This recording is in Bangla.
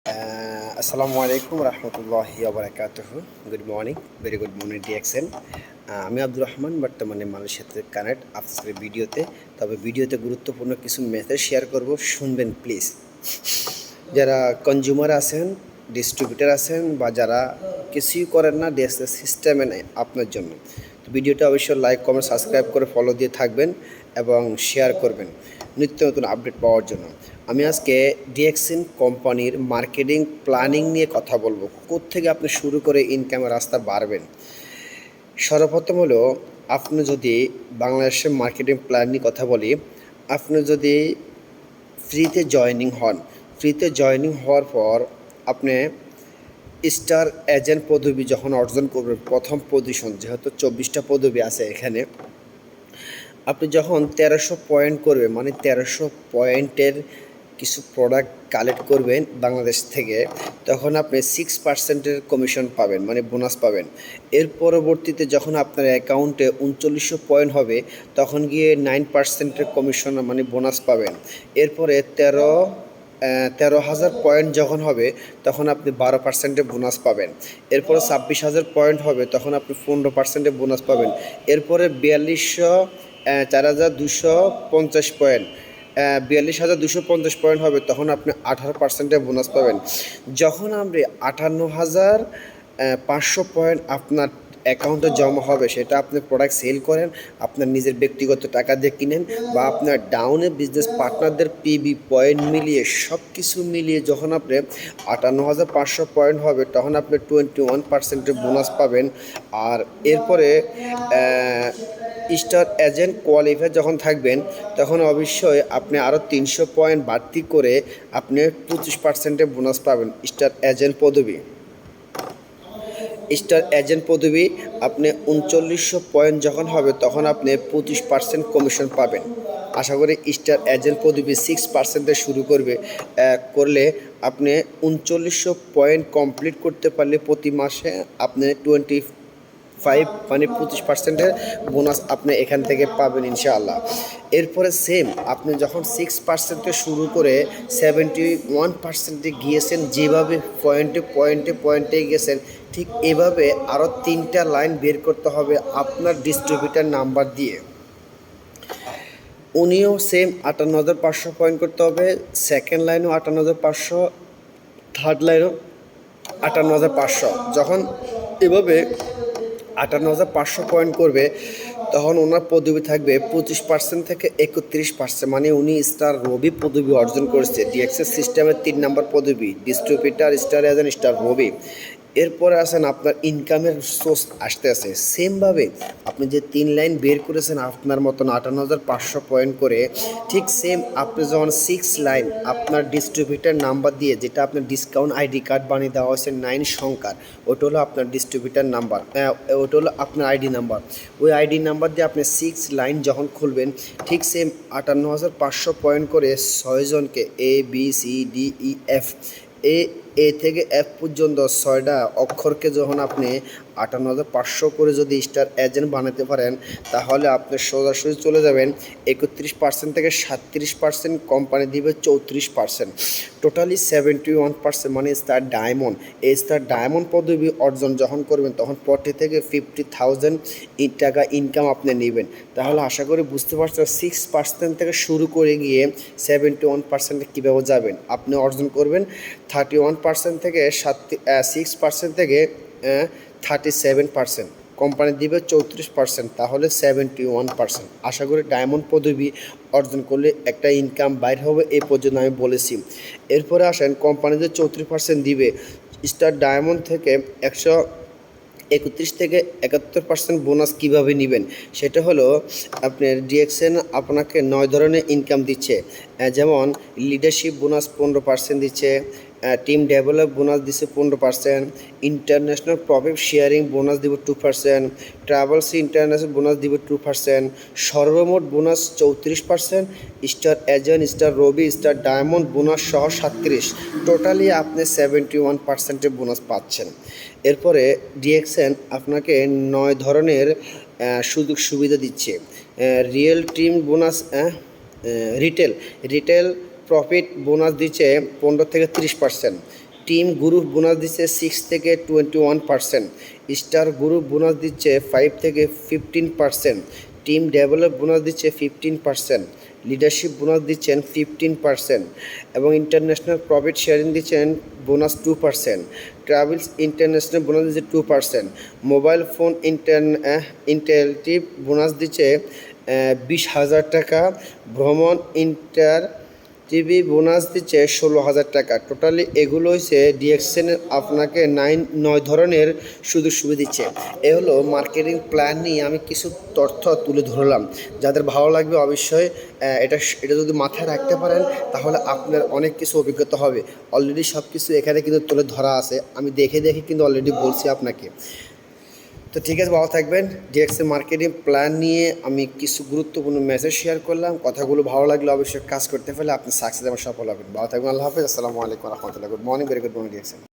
আসসালামু আলাইকুম রহমতুল্লাহি ওবারাকাতুহু। Good morning, very good morning DXN. আমি আব্দুর রহমান, বর্তমানে মালয়েশিয়াতে কানেক্ট আজকের ভিডিওতে। তবে ভিডিওতে গুরুত্বপূর্ণ কিছু মেসেজ শেয়ার করব, শুনবেন প্লিজ। যারা কনজিউমার আছেন, ডিস্ট্রিবিউটার আছেন, বা যারা কিছুই করেন না, ডিএক্সএন সিস্টেমে নেই আপনার জন্য, তো ভিডিওটা অবশ্যই লাইক, কমেন্ট, সাবস্ক্রাইব করে ফলো দিয়ে থাকবেন এবং শেয়ার করবেন নিত্য নতুন আপডেট পাওয়ার জন্য। আমি আজকে ডিএক্সএন কোম্পানির মার্কেটিং প্ল্যানিং নিয়ে কথা বলবো, কোত্থেকে আপনি শুরু করে ইনকামের রাস্তা বাড়বেন। সর্বপ্রথম হলো, আপনি যদি বাংলাদেশের মার্কেটিং প্ল্যান নিয়ে কথা বলি, আপনি যদি ফ্রিতে জয়েনিং হওয়ার পর আপনি স্টার এজেন্ট পদবি যখন অর্জন করবেন, প্রথম পজিশন, যেহেতু 24টা পদবি আছে এখানে, আপনি যখন 1300 পয়েন্ট করবেন, মানে 1300 পয়েন্টের কিছু প্রোডাক্ট কালেক্ট করবেন বাংলাদেশ থেকে, তখন আপনি 6%-এর কমিশন পাবেন, মানে বোনাস পাবেন। এর পরবর্তীতে যখন আপনার অ্যাকাউন্টে 3900 পয়েন্ট হবে, তখন গিয়ে 9%-এর কমিশন, মানে বোনাস পাবেন। এরপরে 13,000 পয়েন্ট যখন হবে, তখন আপনি 12%-এর বোনাস পাবেন। এরপরে 26,000 পয়েন্ট হবে, তখন আপনি 15%-এর বোনাস পাবেন। এরপরে 4,250 পয়েন্ট 42,250 পয়েন্ট হবে, তখন আপনি 18%-এর বোনাস পাবেন। যখন আপনি 58,500 পয়েন্ট আপনার অ্যাকাউন্টে জমা হবে, সেটা আপনি প্রোডাক্ট সেল করেন, আপনার নিজের ব্যক্তিগত টাকা দিয়ে কিনেন, বা আপনার ডাউনে বিজনেস পার্টনারদের পিবি পয়েন্ট মিলিয়ে, সব কিছু মিলিয়ে যখন আপনি 58,500 পয়েন্ট হবে, তখন আপনি 21%-এর বোনাস পাবেন। আর এরপরে স্টার এজেন্ট কোয়ালিফাই যখন থাকবেন, তখন অবশ্যই আপনি আরও 300 পয়েন্ট বাড়তি করে আপনি 25%-এর বোনাস পাবেন। স্টার এজেন্ট পদবি আপনি 3900 পয়েন্ট যখন হবে, তখন আপনি 25% কমিশন পাবেন। আশা করি স্টার এজেন্ট পদবি 6%-এ শুরু করলে আপনি 3900 পয়েন্ট কমপ্লিট করতে পারলে প্রতি মাসে আপনি 25% বোনাস আপনি এখান থেকে পাবেন ইনশাআল্লাহ। এরপরে সেম আপনি যখন 6%-এ শুরু করে 71%-এ গিয়েছেন, যেভাবে পয়েন্টে গেছেন, ঠিক এভাবে আরও 3টা লাইন বের করতে হবে আপনার ডিস্ট্রিবিউটার নাম্বার দিয়ে। উনিও সেম 58,500 পয়েন্ট করতে হবে, সেকেন্ড লাইনও 58,500, থার্ড লাইনও 58,500। যখন এভাবে 58,500 পয়েন্ট করবে, তখন ওনার পদবি থাকবে 25% থেকে 31%, মানে উনি স্টার রবি পদবি অর্জন করেছে। ডিএক্সএস সিস্টেমের 3 নম্বর পদবি, ডিস্ট্রিবিউটার স্টার এজেন্ট স্টার রবি। এরপরে আসেন আপনার ইনকামের সোর্স আসতে আসে সেমভাবে আপনি যে 3 লাইন বের করেছেন আপনার মতন 58,500 পয়েন্ট করে, ঠিক সেম আপনি যখন 6 লাইন আপনার ডিস্ট্রিবিউটার নাম্বার দিয়ে, যেটা আপনার ডিসকাউন্ট আইডি কার্ড বানিয়ে দেওয়া হয়েছে 9 সংখ্যার, ওটা হলো আপনার ডিস্ট্রিবিউটার নাম্বার, ওটা হলো আপনার আইডি নাম্বার। ওই আইডি নাম্বার দিয়ে আপনি 6 লাইন যখন খুলবেন, ঠিক সেম 58,500 পয়েন্ট করে 6 জনকে ABCDEF, এ থেকে এফ পর্যন্ত 6টা অক্ষরকে যখন আপনি 58,500 করে যদি স্টার এজেন্ট বানাতে পারেন, তাহলে আপনি সোজাসুজি চলে যাবেন 31% থেকে 37%, কোম্পানি দিবে 34%, টোটালি 71%, মানে স্টার ডায়মন্ড। এই স্টার ডায়মন্ড পদবি অর্জন যখন করবেন, তখন 40 থেকে 50,000 টাকা ইনকাম আপনি নেবেন। তাহলে আশা করি বুঝতে পারছেন 6% থেকে শুরু করে গিয়ে 71%-এ কীভাবে যাবেন। আপনি অর্জন করবেন 31% থেকে 6% থেকে 37%, কোম্পানি দিবে 34%, তাহলে 71%। আশা করি ডায়মন্ড পদবি অর্জন করলে একটা ইনকাম বাইর হবে, এই পর্যন্ত আমি বলেছি। এরপরে আসেন, কোম্পানি যে 34% দিবে, স্টার ডায়মন্ড থেকে 131 থেকে 71% বোনাস কীভাবে নেবেন, সেটা হলো আপনার ডিএক্সএন আপনাকে 9 ধরনের ইনকাম দিচ্ছে। যেমন লিডারশিপ বোনাস 15% দিচ্ছে, টিম ডেভেলপ বোনাস দিচ্ছে 15%, ইন্টারন্যাশনাল প্রফিট শেয়ারিং বোনাস দিব 2%, ট্রাভেলস ইন্টারন্যাশনাল বোনাস দিব 2%, সর্বমোট বোনাস 34%, স্টার এজেন্ট, স্টার রবি, স্টার ডায়মন্ড বোনাস সহ 37, টোটালি আপনি 71%-এর বোনাস পাচ্ছেন। এরপরে ডিএক্সএন আপনাকে 9 ধরনের সুযোগ সুবিধা দিচ্ছে। Real team bonus, retail profit bonus দিচ্ছে 15 থেকে 30%, টিম গ্রুপ বোনাস দিচ্ছে 6 থেকে 21%, স্টার গ্রুপ বোনাস দিচ্ছে 5 থেকে 15%, টিম ডেভেলপ বোনাস দিচ্ছে 15%, লিডারশিপ বোনাস দিচ্ছেন 15% এবং ইন্টারন্যাশনাল প্রফিট শেয়ারিং দিচ্ছেন বোনাস 2%, ট্রাভেলস ইন্টারন্যাশনাল বোনাস দিচ্ছে 2%, মোবাইল ফোন ইন্টারেক্টিভ বোনাস দিচ্ছে 20,000 টাকা, ভ্রমণ টিভি বোনাস দিচ্ছে 16,000 টাকা। টোটালি এগুলো হচ্ছে ডিএক্সএন আপনাকে 9 ধরনের সুযোগ সুবিধা দিচ্ছে। এ হলো মার্কেটিং প্ল্যান নিয়ে আমি কিছু তথ্য তুলে ধরলাম। যাদের ভালো লাগবে অবশ্যই এটা যদি মাথায় রাখতে পারেন তাহলে আপনার অনেক কিছু অভিজ্ঞতা হবে। অলরেডি সব কিছু এখানে কিন্তু তুলে ধরা আছে, আমি দেখে কিন্তু অলরেডি বলছি আপনাকে। তো ঠিক আছে, ভালো থাকবেন। ডিএক্সএ মার্কেটিং প্ল্যান নিয়ে আমি কিছু গুরুত্বপূর্ণ মেসেজ শেয়ার করলাম। কথাগুলো ভালো লাগলে অবশ্যই কাজ করতে পারলে আপনি সাকসেস এবং সফল হবেন। ভালো থাকবেন। আল্লাহ হাফেজ। আসসালামু আলাইকুম রহমতুল্লাহ। Good morning, very good morning ডিএক্সএ।